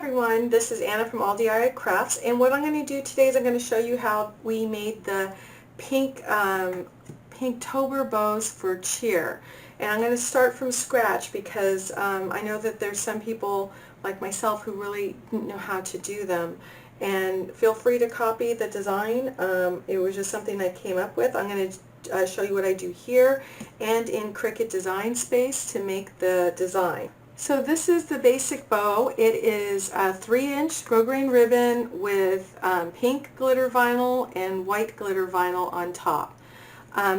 everyone, this is Anna from All DIY Crafts, and what I'm going to do today is I'm going to show you how we made the pink Pinktober bows for cheer. And I'm going to start from scratch because I know that there's some people like myself who really didn't know how to do them. And feel free to copy the design. It was just something I came up with. I'm going to show you what I do here and in Cricut Design Space to make the design. So this is the basic bow. It is a 3-inch grosgrain ribbon with pink glitter vinyl and white glitter vinyl on top.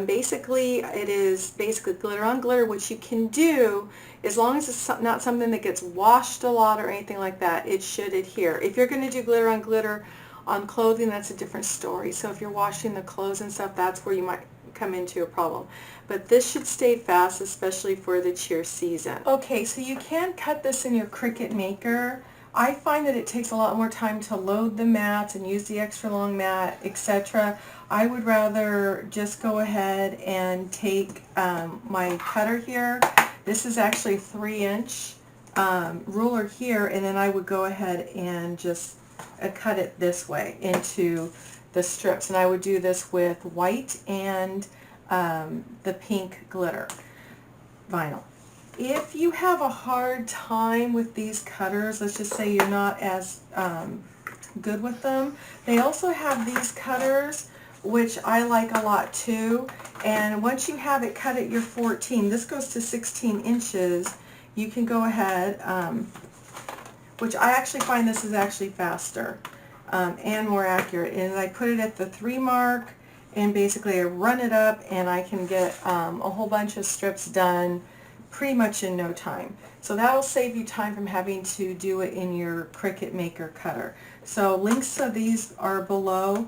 Basically, it is glitter on glitter, which you can do as long as it's not something that gets washed a lot or anything like that. It should adhere. If you're going to do glitter on clothing, that's a different story. So if you're washing the clothes and stuff, that's where you might come into a problem. But this should stay fast, especially for the cheer season. Okay, so you can cut this in your Cricut Maker. I find that it takes a lot more time to load the mats and use the extra long mat, etc. I would rather just go ahead and take my cutter here. This is actually a 3-inch ruler here, and then I would go ahead and just cut it this way into the strips, and I would do this with white and the pink glitter vinyl. If you have a hard time with these cutters, let's just say you're not as good with them, they also have these cutters, which I like a lot too. And once you have it cut at your 14, this goes to 16 inches, you can go ahead, which I actually find this is actually faster and more accurate. And I put it at the 3 mark, and basically I run it up, and I can get a whole bunch of strips done pretty much in no time. So that will save you time from having to do it in your Cricut Maker cutter. So links to these are below.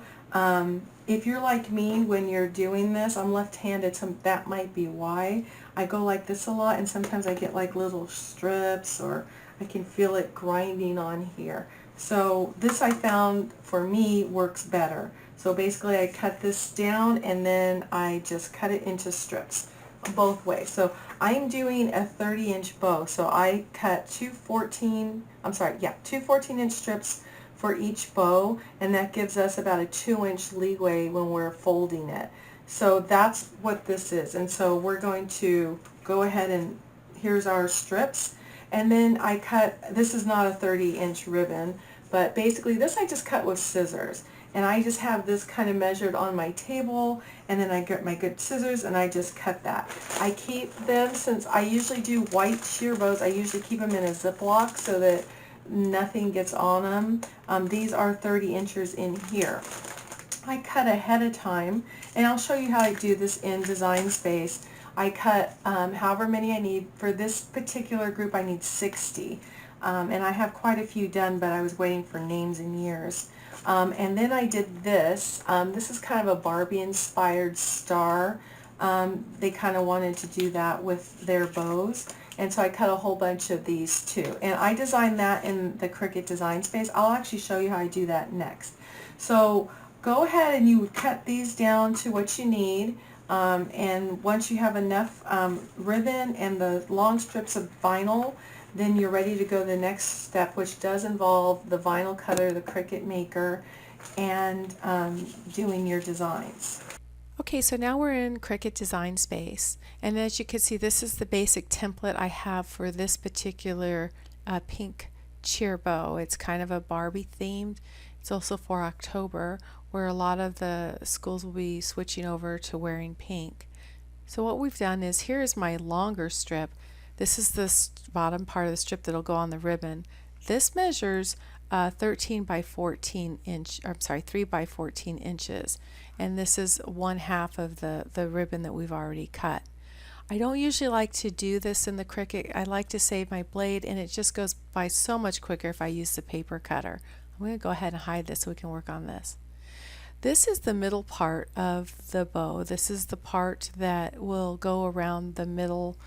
If you're like me, when you're doing this, I'm left-handed, so that might be why. I go like this a lot, and sometimes I get like little strips, or I can feel it grinding on here. So this, I found, for me, works better. So basically I cut this down, and then I just cut it into strips both ways. So I'm doing a 30-inch bow, so I cut two 14-inch strips for each bow, and that gives us about a 2-inch leeway when we're folding it. So that's what this is. And so we're going to go ahead, and here's our strips. And then I cut, this is not a 30-inch ribbon, but basically this I just cut with scissors. And I just have this kind of measured on my table, and then I get my good scissors and I just cut that. I keep them, since I usually do white cheer bows, I usually keep them in a Ziploc so that nothing gets on them. These are 30 inches in here. I cut ahead of time, and I'll show you how I do this in Design Space. I cut however many I need. For this particular group I need 60, and I have quite a few done, but I was waiting for names and years. And then I did this. This is kind of a Barbie inspired star. They kind of wanted to do that with their bows, and so I cut a whole bunch of these too. And I designed that in the Cricut Design Space. I'll actually show you how I do that next. So go ahead and you would cut these down to what you need. And once you have enough ribbon and the long strips of vinyl, then you're ready to go to the next step, which does involve the vinyl cutter, the Cricut Maker, and doing your designs. Okay, so now we're in Cricut Design Space, and as you can see, this is the basic template I have for this particular pink cheer bow. It's kind of a Barbie themed. It's also for October, where a lot of the schools will be switching over to wearing pink. So what we've done is, here is my longer strip. This is the bottom part of the strip that'll go on the ribbon. This measures 13 by 14 inch, or I'm sorry, 3 by 14 inches, and this is 1/2 of the ribbon that we've already cut. I don't usually like to do this in the Cricut. I like to save my blade, and it just goes by so much quicker if I use the paper cutter. I'm going to go ahead and hide this so we can work on this. This is the middle part of the bow. This is the part that will go around the middle,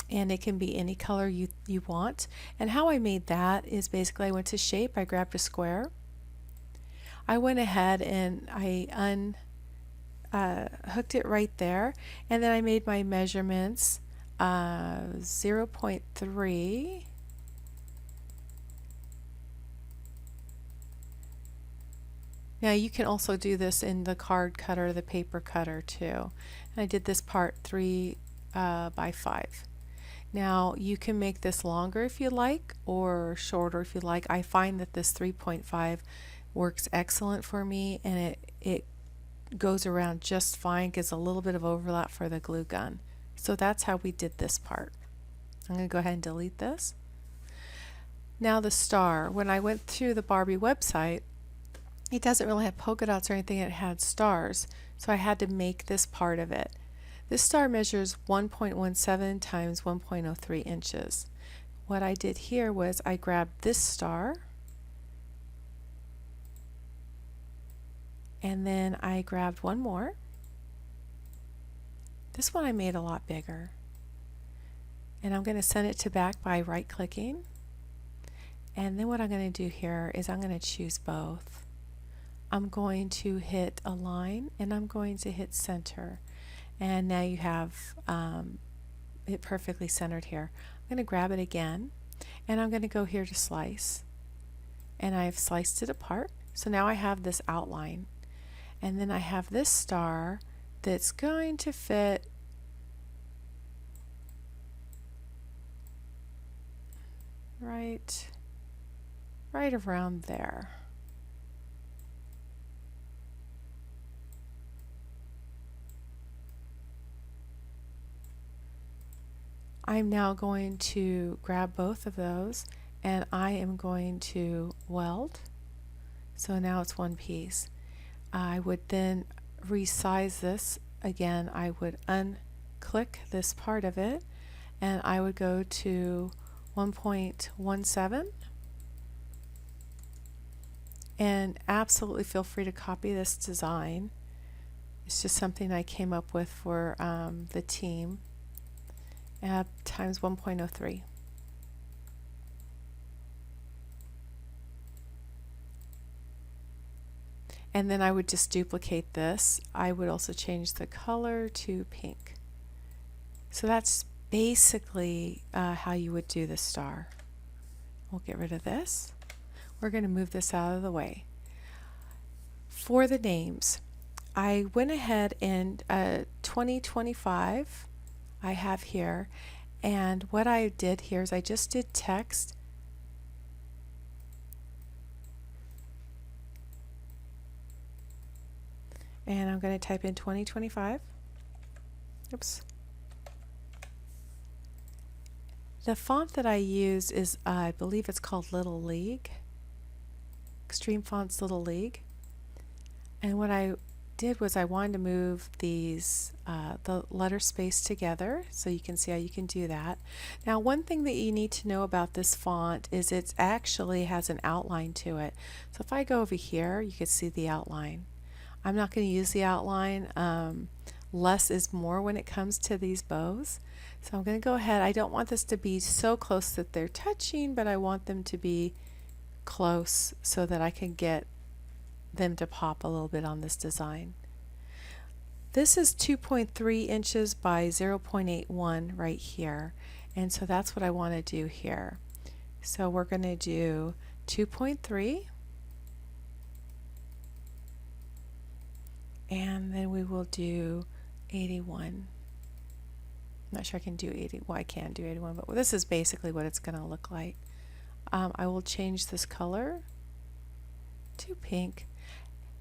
and it can be any color you want. And how I made that is, basically I went to shape, I grabbed a square, I went ahead and I hooked it right there, and then I made my measurements 0.3 Now you can also do this in the card cutter, the paper cutter too. And I did this part 3 by 5. Now you can make this longer if you like, or shorter if you like. I find that this 3.5 works excellent for me, and it goes around just fine, gives a little bit of overlap for the glue gun. So that's how we did this part. I'm going to go ahead and delete this. Now the star, when I went through the Barbie website, it doesn't really have polka dots or anything, it had stars. So I had to make this part of it. This star measures 1.17 times 1.03 inches. What I did here was I grabbed this star, and then I grabbed one more. This one I made a lot bigger. And I'm going to send it to back by right clicking. And then what I'm going to do here is I'm going to choose both. I'm going to hit align, and I'm going to hit center. And now you have it perfectly centered here. I'm going to grab it again, and I'm going to go here to slice. And I've sliced it apart. So now I have this outline. And then I have this star that's going to fit right around there. I'm now going to grab both of those, and I am going to weld. So now it's one piece. I would then resize this again. I would unclick this part of it, and I would go to 1.17, and absolutely feel free to copy this design. It's just something I came up with for the team. Times 1.03. And then I would just duplicate this. I would also change the color to pink. So that's basically how you would do the star. We'll get rid of this. We're going to move this out of the way. For the names, I went ahead and 2025 I have here, and what I did here is I just did text, and I'm going to type in 2025. Oops. The font that I used is, I believe it's called Little League, Extreme Fonts Little League. And what I did was I wanted to move these the letter space together, so you can see how you can do that. Now, one thing that you need to know about this font is it actually has an outline to it. So if I go over here, you can see the outline. I'm not going to use the outline. Less is more when it comes to these bows. So I'm going to go ahead. I don't want this to be so close that they're touching, but I want them to be close so that I can get them to pop a little bit on this design. This is 2.3 inches by 0.81 right here, and so that's what I want to do here. So we're going to do 2.3, and then we will do 81. I'm not sure I can do 80. Well, I can do 81, but this is basically what it's going to look like. I will change this color to pink.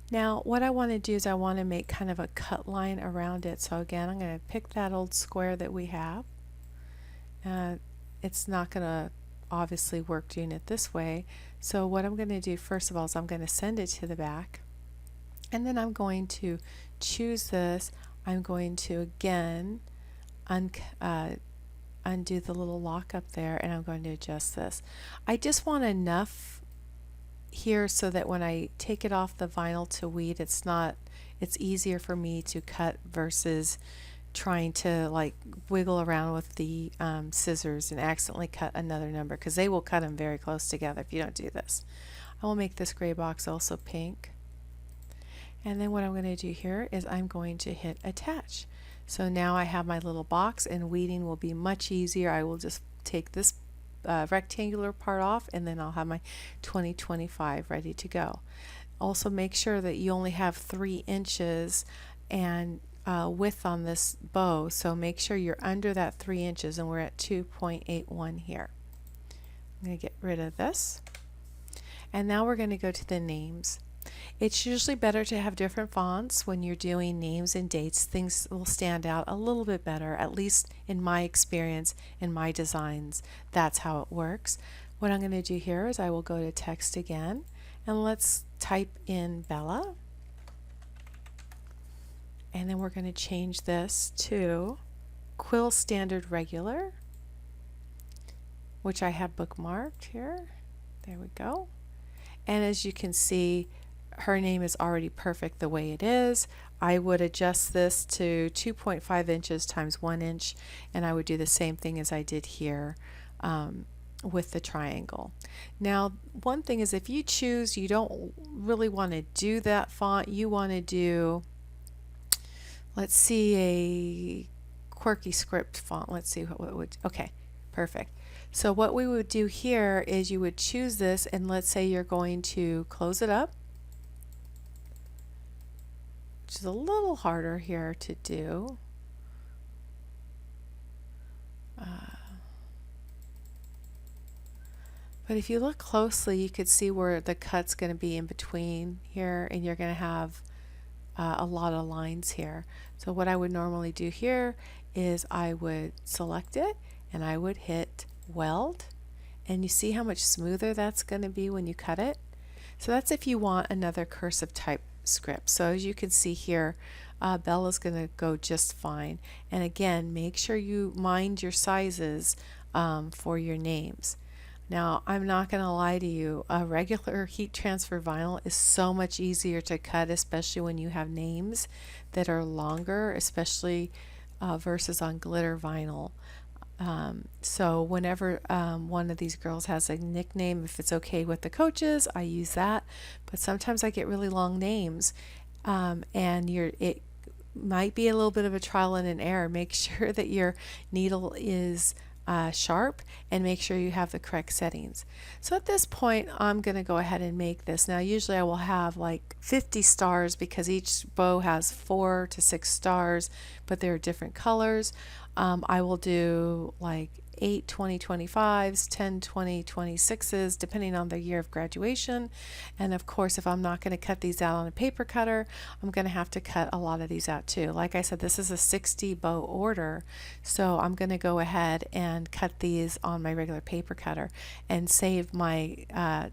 Now what I want to do is I want to make kind of a cut line around it. So again, I'm going to pick that old square that we have. It's not going to obviously work doing it this way. So what I'm going to do first of all is I'm going to send it to the back, and then I'm going to choose this. I'm going to again undo the little lock up there, and I'm going to adjust this. I just want enough here so that when I take it off the vinyl to weed, it's easier for me to cut versus trying to like wiggle around with the scissors and accidentally cut another number, because they will cut them very close together if you don't do this. I will make this gray box also pink, and then what I'm going to do here is I'm going to hit attach. So now I have my little box, and weeding will be much easier. I will just take this rectangular part off, and then I'll have my 2025 ready to go. Also make sure that you only have 3 inches and width on this bow, so make sure you're under that 3 inches, and we're at 2.81 here. I'm going to get rid of this, and now we're going to go to the names. It's usually better to have different fonts when you're doing names and dates. Things will stand out a little bit better, at least in my experience, in my designs. That's how it works. What I'm going to do here is I will go to text again, and let's type in Bella. And then we're going to change this to Quill Standard Regular, which I have bookmarked here. There we go. And as you can see, her name is already perfect the way it is. I would adjust this to 2.5 inches times 1 inch, and I would do the same thing as I did here with the triangle. Now, one thing is, if you choose, you don't really want to do that font, you want to do, let's see, a quirky script font. Let's see what would, okay, perfect. So what we would do here is you would choose this, and let's say you're going to close it up, which is a little harder here to do. But if you look closely, you could see where the cut's going to be in between here, and you're going to have a lot of lines here. So what I would normally do here is I would select it, and I would hit weld, and you see how much smoother that's going to be when you cut it. So that's if you want another cursive type script. So as you can see here, Bella's going to go just fine. And again, make sure you mind your sizes for your names. Now, I'm not going to lie to you, a regular heat transfer vinyl is so much easier to cut, especially when you have names that are longer, especially versus on glitter vinyl. So whenever one of these girls has a nickname, if it's okay with the coaches, I use that. But sometimes I get really long names, and it might be a little bit of a trial and an error. Make sure that your needle is sharp, and make sure you have the correct settings. So at this point, I'm going to go ahead and make this. Now usually I will have like 50 stars because each bow has 4 to 6 stars, but they're different colors. I will do like 8 2025s, 10 2026s, depending on the year of graduation. And of course, if I'm not going to cut these out on a paper cutter, I'm going to have to cut a lot of these out too. Like I said, this is a 60 bow order, so I'm going to go ahead and cut these on my regular paper cutter and save my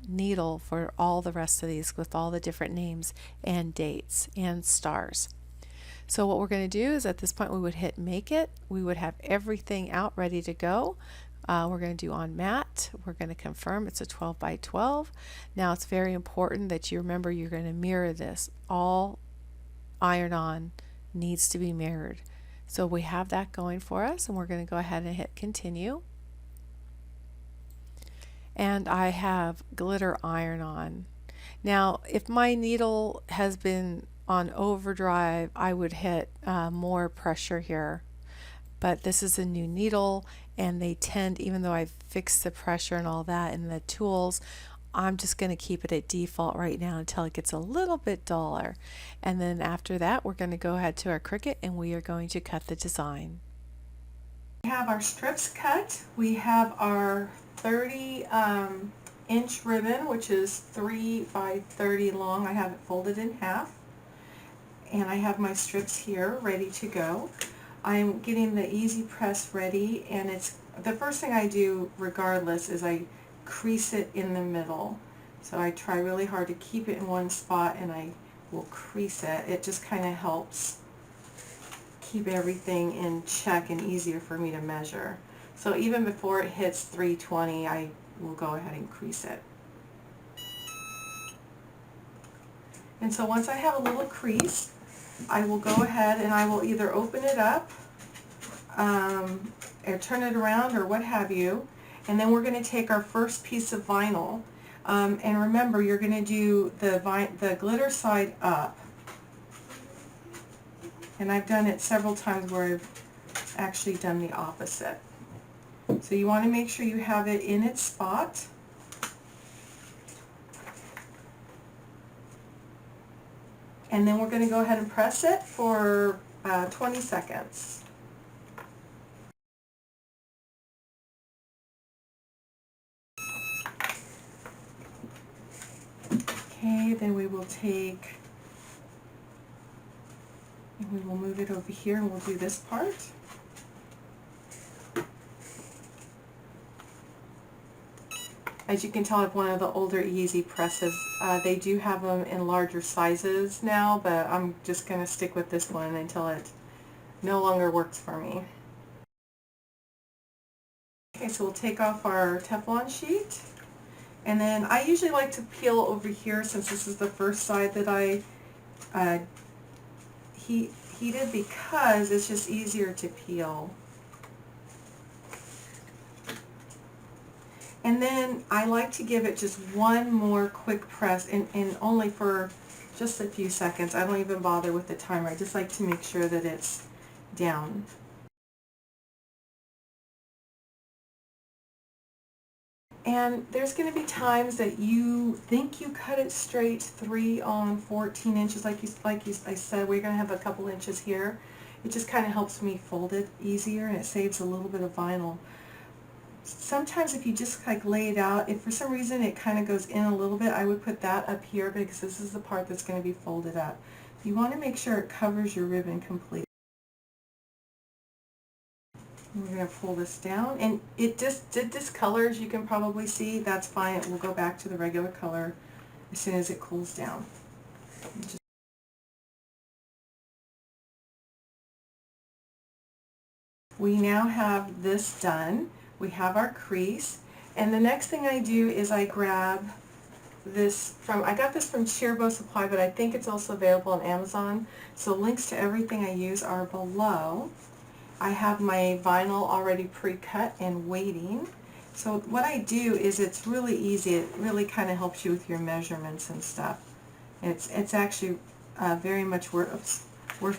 needle for all the rest of these with all the different names and dates and stars. So what we're going to do is at this point we would hit make it. We would have everything out ready to go. We're going to do on matte. We're going to confirm it's a 12 by 12. Now it's very important that you remember you're going to mirror this. All iron-on needs to be mirrored. So we have that going for us, and we're going to go ahead and hit continue. And I have glitter iron-on. Now if my needle has been on overdrive, I would hit more pressure here, but this is a new needle, and they tend, even though I've fixed the pressure and all that in the tools, I'm just going to keep it at default right now until it gets a little bit duller. And then after that, we're going to go ahead to our Cricut, and we are going to cut the design. We have our strips cut. We have our 30 inch ribbon, which is 3 by 30 long. I have it folded in half. And I have my strips here ready to go. I'm getting the easy press ready, and it's the first thing I do regardless is I crease it in the middle. So I try really hard to keep it in one spot, and I will crease it. It just kind of helps keep everything in check and easier for me to measure. So even before it hits 320, I will go ahead and crease it. And so once I have a little crease, I will go ahead and I will either open it up or turn it around or what have you, and then we're going to take our first piece of vinyl, and remember, you're going to do the glitter side up, and I've done it several times where I've actually done the opposite. So you want to make sure you have it in its spot. And then we're going to go ahead and press it for 20 seconds. Okay, then we will take, and we will move it over here and we'll do this part. As you can tell, I have one of the older Easy presses. They do have them in larger sizes now, but I'm just going to stick with this one until it no longer works for me. Okay, so we'll take off our Teflon sheet. And then I usually like to peel over here since this is the first side that I heated, because it's just easier to peel. And then I like to give it just one more quick press, and only for just a few seconds. I don't even bother with the timer. I just like to make sure that it's down. And there's going to be times that you think you cut it straight 3 on 14 inches, like I said, we're going to have a couple inches here. It just kind of helps me fold it easier, and it saves a little bit of vinyl. Sometimes if you just like lay it out, if for some reason it kind of goes in a little bit, I would put that up here because this is the part that's going to be folded up. You want to make sure it covers your ribbon completely. We're going to pull this down, and it just did discolor, as you can probably see. That's fine. It will go back to the regular color as soon as it cools down. We now have this done. We have our crease, and the next thing I do is I grab this from, I got this from Cheerbo Supply, but I think it's also available on Amazon. So links to everything I use are below. I have my vinyl already pre-cut and waiting. So what I do is, it's really easy. It really kind of helps you with your measurements and stuff. It's actually very much worth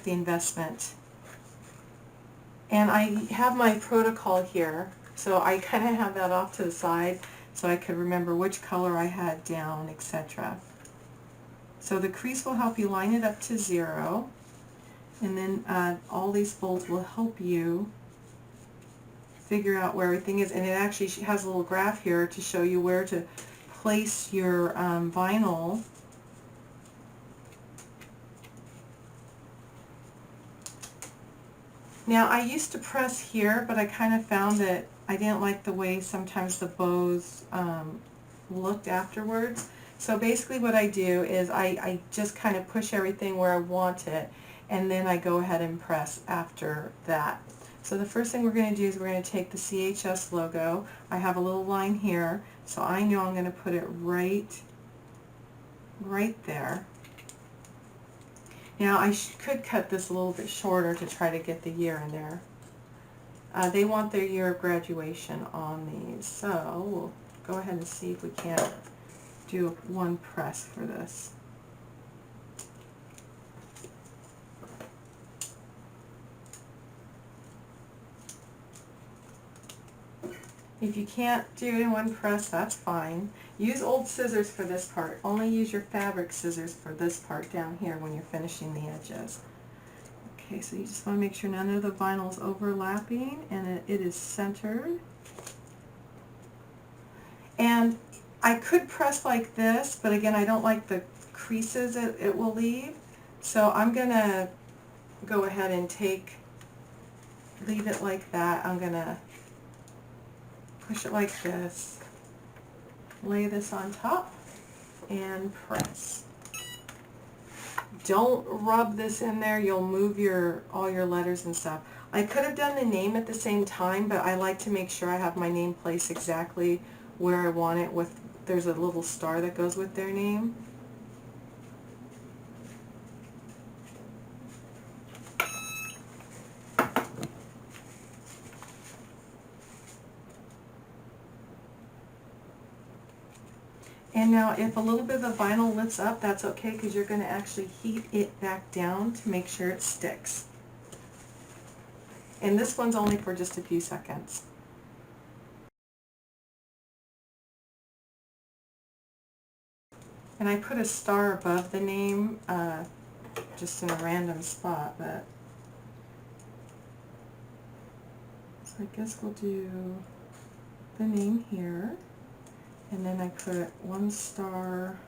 the investment. And I have my protocol here, so I kind of have that off to the side so I could remember which color I had down, etc. So the crease will help you line it up to 0. And then all these folds will help you figure out where everything is. And it actually has a little graph here to show you where to place your vinyl. Now I used to press here, but I kind of found that I didn't like the way sometimes the bows looked afterwards. So basically what I do is I just kind of push everything where I want it, and then I go ahead and press after that. So the first thing we're going to do is we're going to take the CHS logo. I have a little line here, so I know I'm going to put it right there. Now I could cut this a little bit shorter to try to get the year in there. They want their year of graduation on these, so we'll go ahead and see if we can't do one press for this. If you can't do it in one press, that's fine. Use old scissors for this part. Only use your fabric scissors for this part down here when you're finishing the edges. Okay, so you just want to make sure none of the vinyl is overlapping and it is centered. And I could press like this, but again, I don't like the creases it will leave. So I'm going to go ahead and leave it like that. I'm going to push it like this, lay this on top, and press. Don't rub this in there. You'll move all your letters and stuff. I could have done the name at the same time, but I like to make sure I have my name placed exactly where I want it. There's a little star that goes with their name. And now if a little bit of the vinyl lifts up, that's okay, because you're going to actually heat it back down to make sure it sticks. And this one's only for just a few seconds. And I put a star above the name just in a random spot, but so I guess we'll do the name here, and then I put 1 star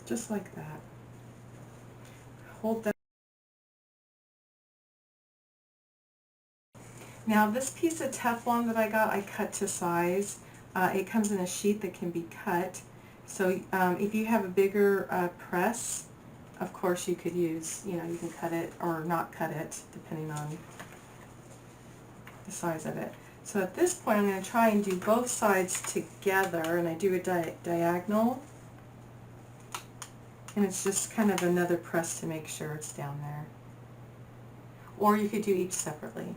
just like that. Hold that. Now this piece of Teflon that I got, I cut to size. It comes in a sheet that can be cut. So if you have a bigger press, of course you could use, you can cut it or not cut it, depending on the size of it. So at this point I'm going to try and do both sides together, and I do a diagonal. And it's just kind of another press to make sure it's down there. Or you could do each separately.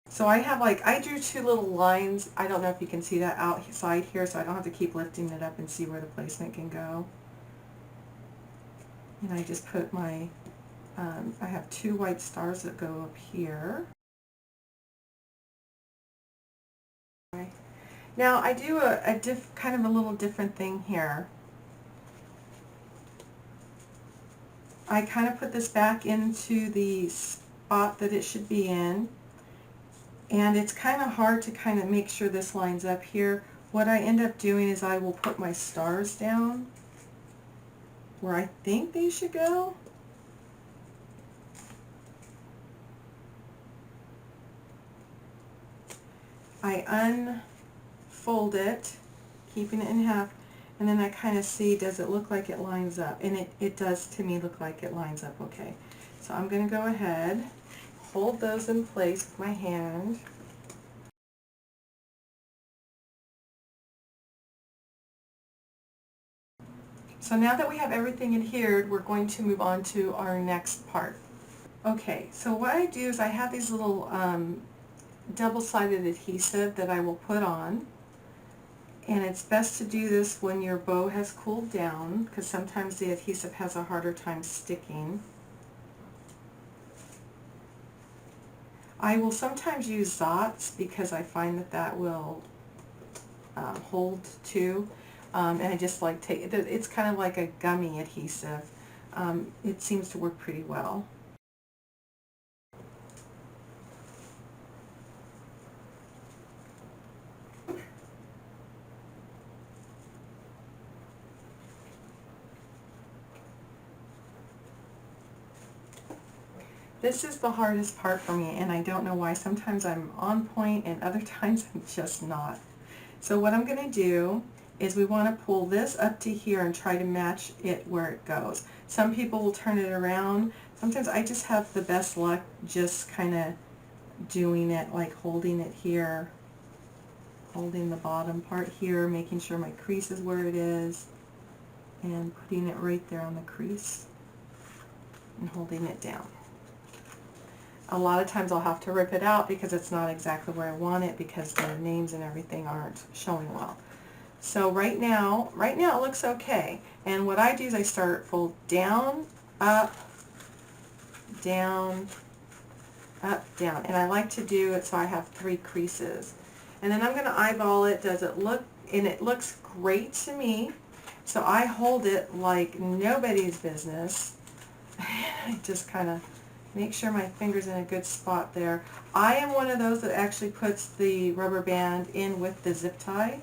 So I have I drew 2 little lines. I don't know if you can see that outside here, so I don't have to keep lifting it up and see where the placement can go. And I just put my, I have 2 white stars that go up here. Now I do kind of a little different thing here. I kind of put this back into the spot that it should be in. And it's kind of hard to kind of make sure this lines up here. What I end up doing is I will put my stars down where I think they should go. I unfold it, keeping it in half, and then I kind of see, does it look like it lines up? And it does to me look like it lines up okay. So I'm going to go ahead, hold those in place with my hand. So now that we have everything adhered, we're going to move on to our next part. Okay, so what I do is I have these little double-sided adhesive that I will put on. And it's best to do this when your bow has cooled down, because sometimes the adhesive has a harder time sticking. I will sometimes use Zots because I find that will hold too. And I just it's kind of like a gummy adhesive. It seems to work pretty well. This is the hardest part for me, and I don't know why. Sometimes I'm on point and other times I'm just not. So what I'm going to do is we want to pull this up to here and try to match it where it goes. Some people will turn it around. Sometimes I just have the best luck just kind of doing it, like holding it here, holding the bottom part here, making sure my crease is where it is, and putting it right there on the crease and holding it down. A lot of times I'll have to rip it out because it's not exactly where I want it, because the names and everything aren't showing well. So right now it looks okay. And what I do is I start fold down, up, down, up, down. And I like to do it so I have 3 creases. And then I'm going to eyeball it. Does it look, and it looks great to me. So I hold it like nobody's business. I just kind of make sure my finger's in a good spot there. I am one of those that actually puts the rubber band in with the zip tie.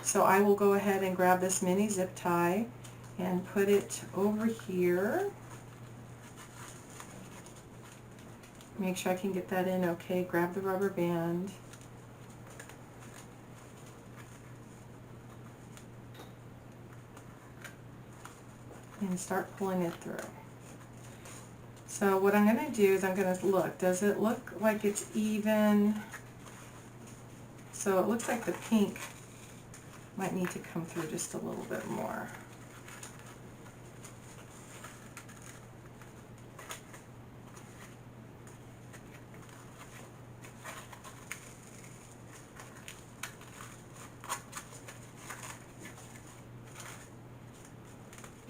So I will go ahead and grab this mini zip tie and put it over here. Make sure I can get that in okay. Grab the rubber band. And start pulling it through. So what I'm going to do is I'm going to look. Does it look like it's even? So it looks like the pink might need to come through just a little bit more.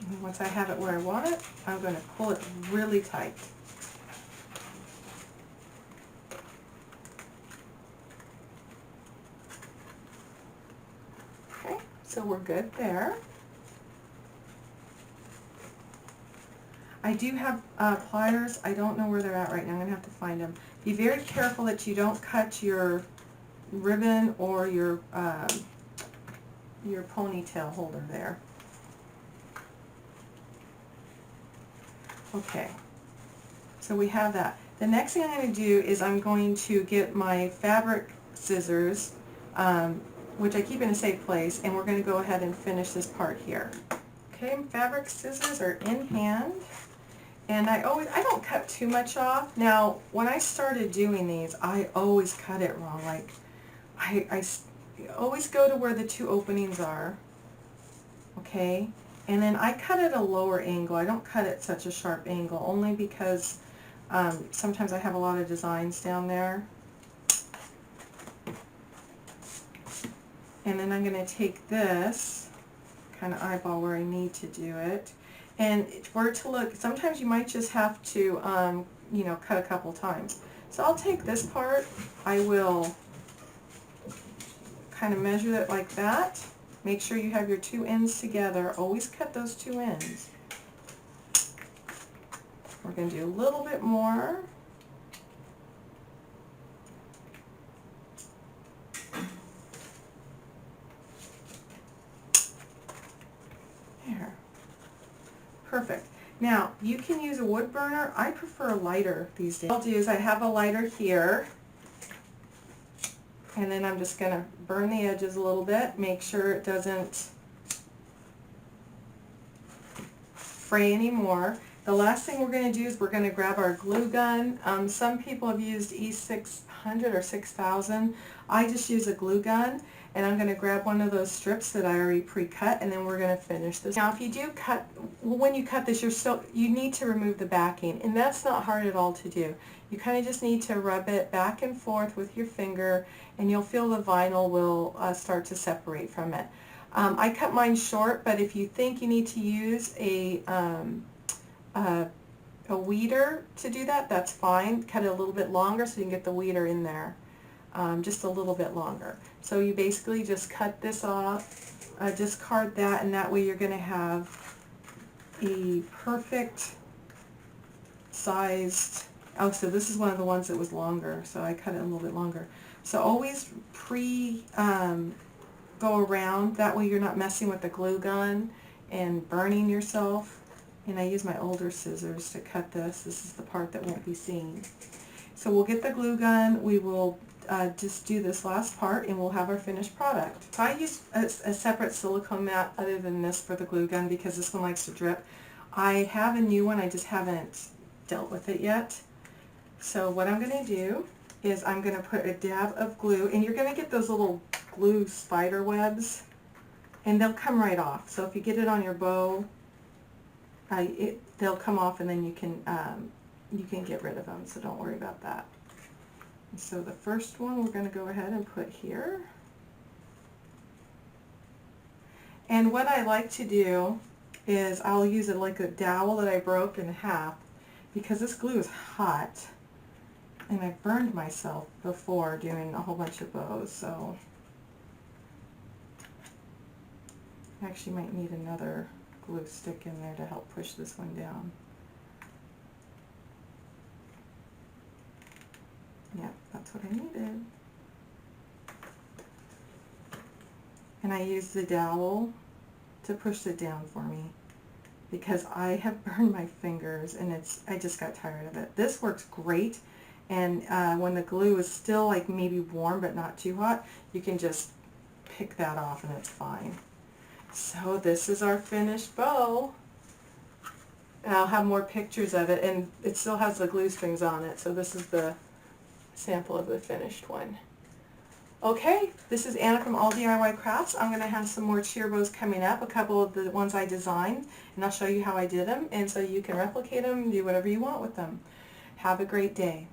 And once I have it where I want it, I'm going to pull it really tight. So we're good there. I do have pliers. I don't know where they're at right now. I'm going to have to find them. Be very careful that you don't cut your ribbon or your ponytail holder there. Okay, so we have that. The next thing I'm going to do is I'm going to get my fabric scissors, which I keep in a safe place, and we're going to go ahead and finish this part here. Okay, fabric scissors are in hand, and I don't cut too much off. Now, when I started doing these, I always cut it wrong. Like, I always go to where the two openings are, okay? And then I cut at a lower angle. I don't cut at such a sharp angle, only because sometimes I have a lot of designs down there. And then I'm going to take this, kind of eyeball where I need to do it. And for it to look, sometimes you might just have to, you know, cut a couple times. So I'll take this part, I will kind of measure it like that. Make sure you have your two ends together. Always cut those two ends. We're going to do a little bit more. There. Perfect. Now, you can use a wood burner. I prefer a lighter these days. What I'll do is I have a lighter here, and then I'm just going to burn the edges a little bit, make sure it doesn't fray anymore. The last thing we're going to do is we're going to grab our glue gun. Some people have used E600 or 6000. I just use a glue gun, and I'm going to grab one of those strips that I already pre-cut, and then we're going to finish this. Now, if you do cut, when you cut this, you need to remove the backing, and that's not hard at all to do. You kind of just need to rub it back and forth with your finger, and you'll feel the vinyl will start to separate from it. I cut mine short, but if you think you need to use a weeder to do that, that's fine. Cut it a little bit longer so you can get the weeder in there, just a little bit longer. So you basically just cut this off, discard that, and that way you're going to have a perfect sized, oh, so this is one of the ones that was longer, so I cut it a little bit longer. So always go around, that way you're not messing with the glue gun and burning yourself. And I use my older scissors to cut this. This is the part that won't be seen. So we'll get the glue gun, we will just do this last part, and we'll have our finished product. So I use a separate silicone mat other than this for the glue gun because this one likes to drip. I have a new one, I just haven't dealt with it yet. So what I'm going to do is I'm going to put a dab of glue, and you're going to get those little glue spider webs, and they'll come right off. So if you get it on your bow, they'll come off, and then you can get rid of them, so don't worry about that. And so the first one we're going to go ahead and put here. And what I like to do is I'll use it like a dowel that I broke in half, because this glue is hot, and I've burned myself before doing a whole bunch of bows, so I actually might need another glue stick in there to help push this one down. Yeah, that's what I needed. And I use the dowel to push it down for me because I have burned my fingers, and I just got tired of it. This works great, and when the glue is still like maybe warm but not too hot, you can just pick that off and it's fine. So this is our finished bow. And I'll have more pictures of it, and it still has the glue strings on it, so this is the sample of the finished one. Okay, this is Anna from All DIY Crafts. I'm going to have some more cheer bows coming up, a couple of the ones I designed, and I'll show you how I did them, and so you can replicate them and do whatever you want with them. Have a great day.